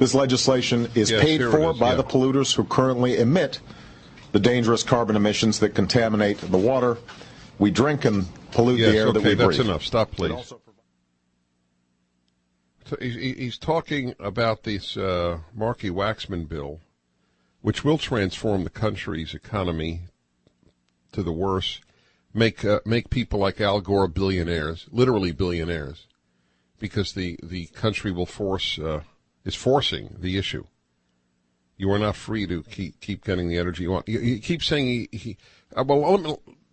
This legislation is paid for by the polluters who currently emit the dangerous carbon emissions that contaminate the water we drink and pollute the air that we breathe. That's enough. Stop, please. So he's talking about this Markey Waxman bill, which will transform the country's economy to the worse, make people like Al Gore billionaires, literally billionaires, because the country will is forcing the issue. You are not free to keep getting the energy you want. You keep saying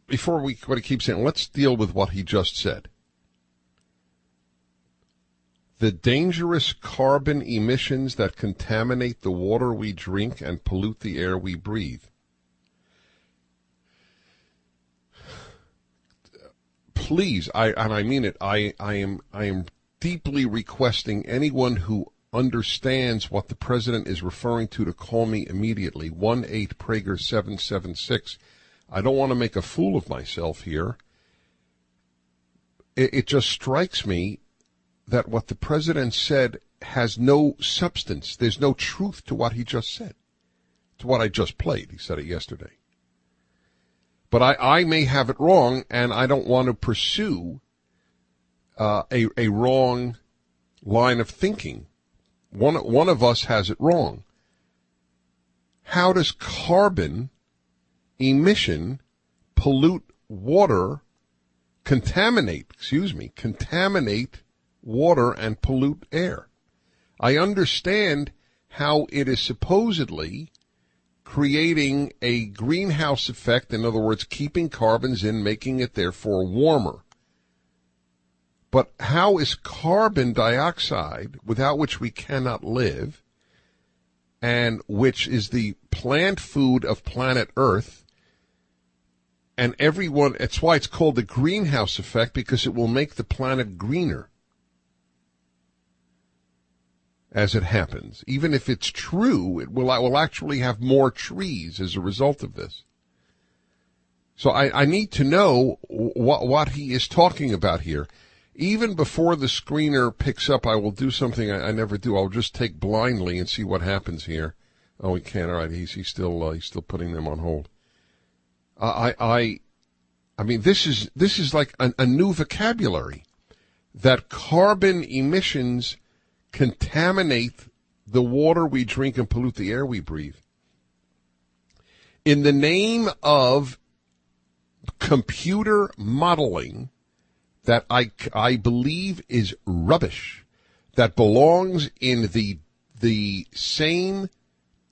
before what he keeps saying, let's deal with what he just said. The dangerous carbon emissions that contaminate the water we drink and pollute the air we breathe. Please, I mean it, I am deeply requesting anyone who understands what the president is referring to call me immediately. 1-8-Prager-776. I don't want to make a fool of myself here. It just strikes me that what the president said has no substance. There's no truth to what he just said, to what I just played. He said it yesterday. But I may have it wrong, and I don't want to pursue a wrong line of thinking. One of us has it wrong. How does carbon emission pollute water, contaminate water and pollute air? I understand how it is supposedly creating a greenhouse effect, in other words, keeping carbons in, making it therefore warmer. But how is carbon dioxide, without which we cannot live, and which is the plant food of planet Earth, and everyone, it's why it's called the greenhouse effect, because it will make the planet greener as it happens. Even if it's true, it will actually have more trees as a result of this. So I need to know what he is talking about here. Even before the screener picks up, I will do something I never do. I'll just take blindly and see what happens here. Oh, he can't. All right, he's still putting them on hold. I mean, this is like a new vocabulary, that carbon emissions contaminate the water we drink and pollute the air we breathe. In the name of computer modeling that I believe is rubbish, that belongs in the same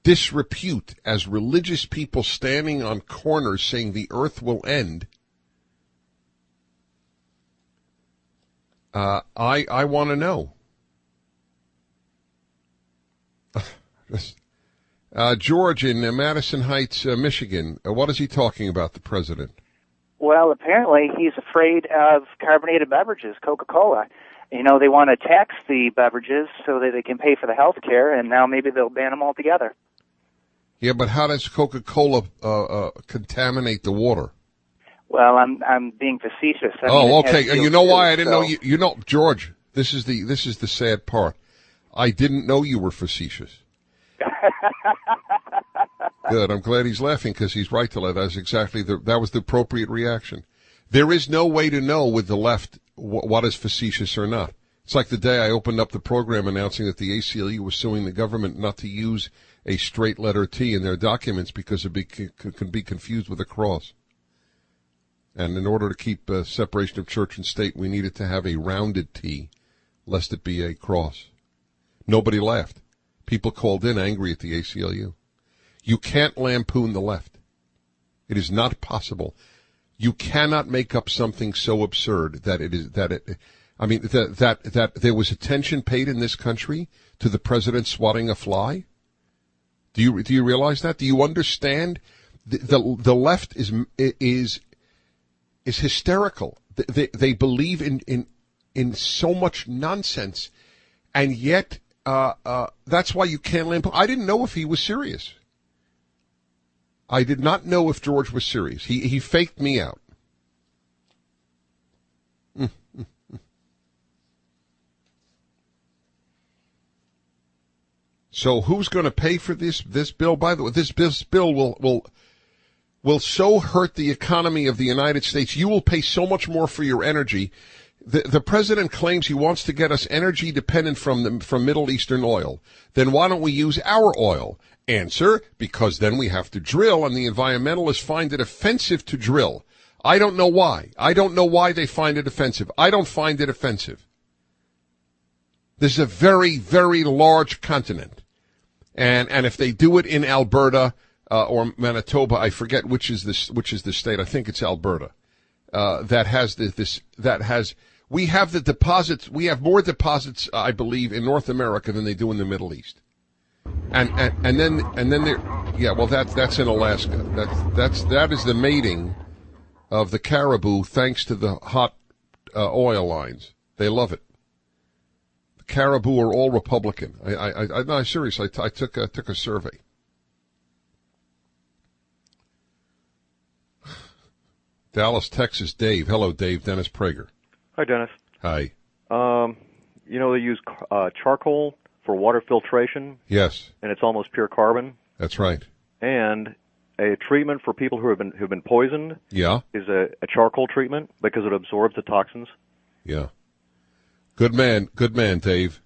disrepute as religious people standing on corners saying the earth will end, I want to know. George in Madison Heights, Michigan. What is he talking about, the president? Well, apparently he's afraid of carbonated beverages, Coca-Cola. You know, they want to tax the beverages so that they can pay for the health care, and now maybe they'll ban them altogether. Yeah, but how does Coca-Cola contaminate the water? Well, I'm being facetious. Okay. You know why I didn't know you? You know, George, this is the sad part. I didn't know you were facetious. Good. I'm glad he's laughing, because he's right to laugh. That's exactly that was the appropriate reaction. There is no way to know with the left what is facetious or not. It's like the day I opened up the program announcing that the ACLU was suing the government not to use a straight letter T in their documents because it could be confused with a cross. And in order to keep separation of church and state, we needed to have a rounded T, lest it be a cross. Nobody laughed. People called in angry at the ACLU. You can't lampoon the left. It is not possible. You cannot make up something so absurd that there was attention paid in this country to the president swatting a fly. Do you realize that? Do you understand? The left is hysterical. They believe in so much nonsense, and yet that's why you can't lampoon. I didn't know if he was serious. I did not know if George was serious. He faked me out. So who's going to pay for this bill? By the way, this bill will so hurt the economy of the United States. You will pay so much more for your energy. The president claims he wants to get us energy dependent from Middle Eastern oil. Then why don't we use our oil? Answer, because then we have to drill, and the environmentalists find it offensive to drill. I don't know why. I don't know why they find it offensive. I don't find it offensive. This is a very, very large continent. And if they do it in Alberta or Manitoba, I forget which is the state. I think it's Alberta. We have the deposits. We have more deposits, I believe, in North America than they do in the Middle East. And then there, yeah. Well, that's in Alaska. That is the mating of the caribou, thanks to the hot oil lines. They love it. The caribou are all Republican. No, seriously, I took a survey. Dallas, Texas, Dave. Hello, Dave. Dennis Prager. Hi, Dennis. Hi. They use charcoal for water filtration. Yes. And it's almost pure carbon. That's right. And a treatment for people who have been poisoned. Yeah. Is a charcoal treatment because it absorbs the toxins. Yeah. Good man, Dave.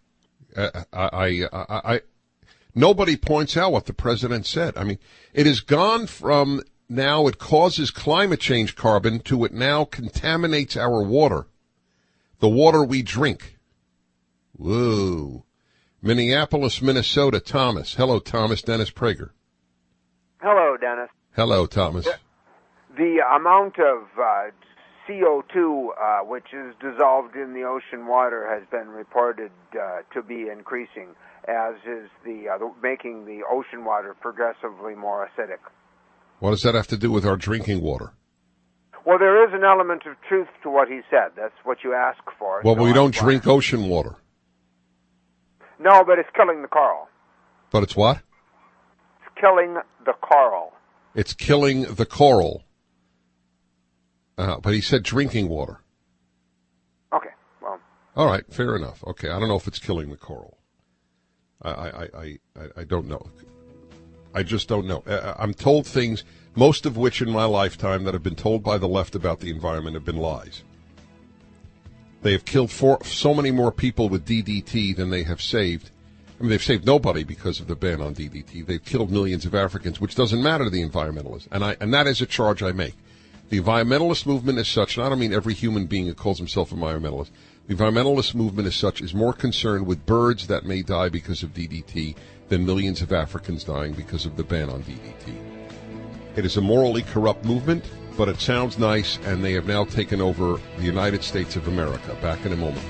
Nobody points out what the president said. I mean, it has gone from now it causes climate change carbon to it now contaminates our water, the water we drink. Whoa. Minneapolis, Minnesota, Thomas. Hello, Thomas. Dennis Prager. Hello, Dennis. Hello, Thomas. The amount of CO2 which is dissolved in the ocean water has been reported to be increasing, as is making the ocean water progressively more acidic. What does that have to do with our drinking water? Well, there is an element of truth to what he said. That's what you ask for. Well, we don't drink ocean water. No, but it's killing the coral. But it's what? It's killing the coral. It's killing the coral. But he said drinking water. Okay, well. All right, fair enough. Okay, I don't know if it's killing the coral. I don't know. I just don't know. I'm told things, most of which in my lifetime that have been told by the left about the environment have been lies. They have killed so many more people with DDT than they have saved. I mean, they've saved nobody because of the ban on DDT. They've killed millions of Africans, which doesn't matter to the environmentalists. And that is a charge I make. The environmentalist movement is such, and I don't mean every human being who calls himself a environmentalist. The environmentalist movement is such, is more concerned with birds that may die because of DDT than millions of Africans dying because of the ban on DDT. It is a morally corrupt movement, but it sounds nice, and they have now taken over the United States of America. Back in a moment.